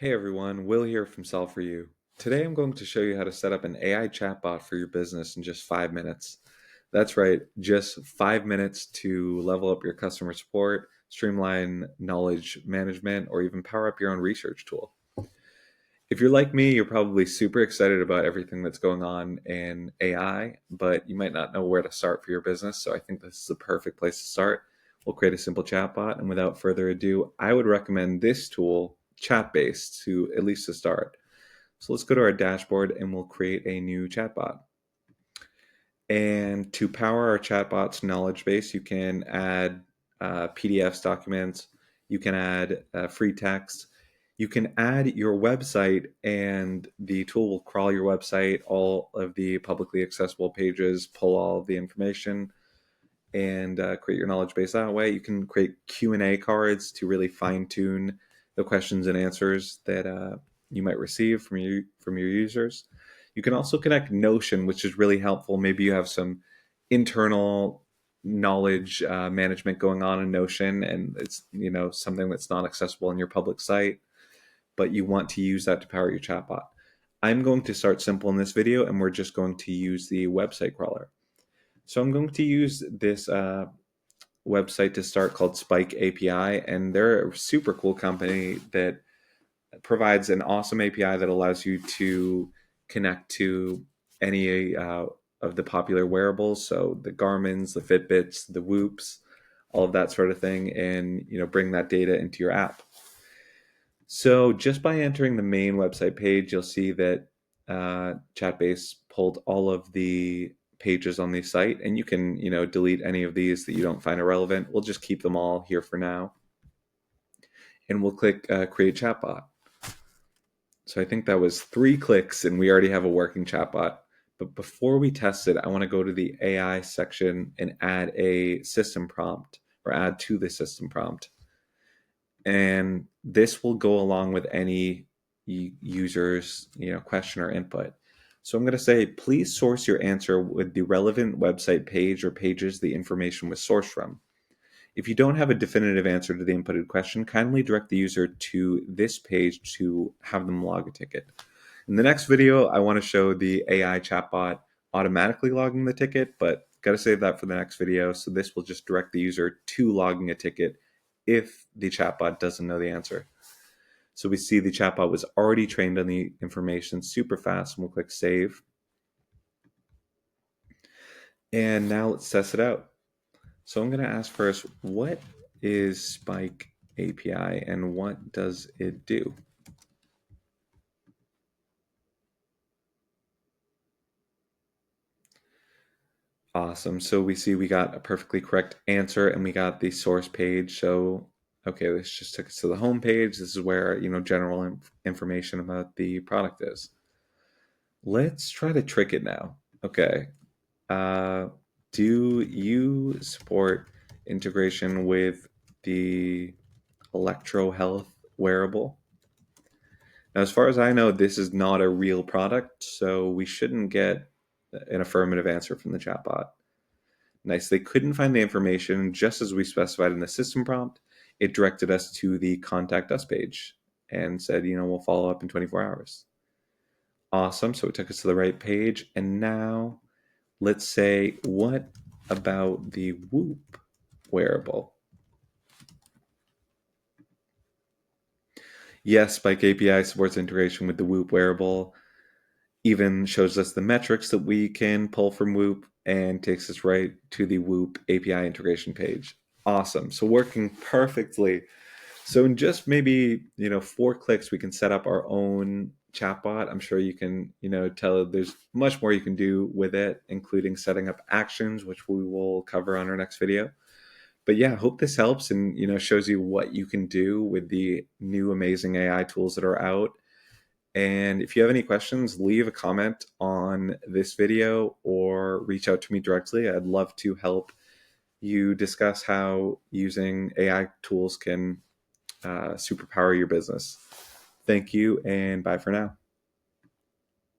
Hey everyone, Will here from Solve for You. Today I'm going to show you how to set up an AI chatbot for your business in just 5 minutes. That's right, just 5 minutes to level up your customer support, streamline knowledge management, or even power up your own research tool. If you're like me, you're probably super excited about everything that's going on in AI, but you might not know where to start for your business. So I think this is the perfect place to start. We'll create a simple chatbot, and without further ado, I would recommend this tool, Chatbase, to at least to start. So let's go to our dashboard and we'll create a new chatbot. And to power our chatbot's knowledge base, you can add PDFs, documents, you can add free text, you can add your website, and the tool will crawl your website, all of the publicly accessible pages, pull all of the information, and create your knowledge base that way. You can create Q&A cards to really fine-tune the questions and answers that you might receive from your users. You can also connect Notion, which is really helpful. Maybe you have some internal knowledge management going on in Notion, and it's something that's not accessible in your public site, but you want to use that to power your chatbot. I'm going to start simple in this video, and we're just going to use the website crawler. So I'm going to use this website to start called Spike API, and they're a super cool company that provides an awesome API that allows you to connect to any of the popular wearables, so the Garmin's, the Fitbits, the Whoops, all of that sort of thing, and bring that data into your app. So just by entering the main website page, you'll see that Chatbase pulled all of the pages on the site, and you can delete any of these that you don't find irrelevant. We'll just keep them all here for now, and we'll click create chatbot. So I think that was 3 clicks and we already have a working chatbot. But before we test it, I want to go to the AI section and add a system prompt, or add to the system prompt. And this will go along with any user's question or input. So I'm going to say, please source your answer with the relevant website page or pages the information was sourced from. If you don't have a definitive answer to the inputted question, kindly direct the user to this page to have them log a ticket. In the next video, I want to show the AI chatbot automatically logging the ticket, but got to save that for the next video. So this will just direct the user to logging a ticket if the chatbot doesn't know the answer. So we see the chatbot was already trained on the information super fast, and we'll click save. And now let's test it out. So I'm going to ask first, what is Spike API and what does it do? Awesome. So we see we got a perfectly correct answer and we got the source page. So, okay, this just took us to the home page. This is where, general information about the product is. Let's try to trick it now. Okay. Do you support integration with the Electro Health wearable? Now, as far as I know, this is not a real product, so we shouldn't get an affirmative answer from the chatbot. Nice. They couldn't find the information just as we specified in the system prompt. It directed us to the contact us page and said, we'll follow up in 24 hours. Awesome. So it took us to the right page. And now let's say, what about the Whoop wearable? Yes, Spike API supports integration with the Whoop wearable, even shows us the metrics that we can pull from Whoop, and takes us right to the Whoop API integration page. Awesome. So working perfectly. So in just maybe 4 clicks, we can set up our own chatbot. I'm sure you can tell there's much more you can do with it, including setting up actions, which we will cover on our next video. But yeah, I hope this helps and shows you what you can do with the new amazing AI tools that are out. And if you have any questions, leave a comment on this video or reach out to me directly. I'd love to help you discuss how using AI tools can superpower your business. Thank you, and bye for now.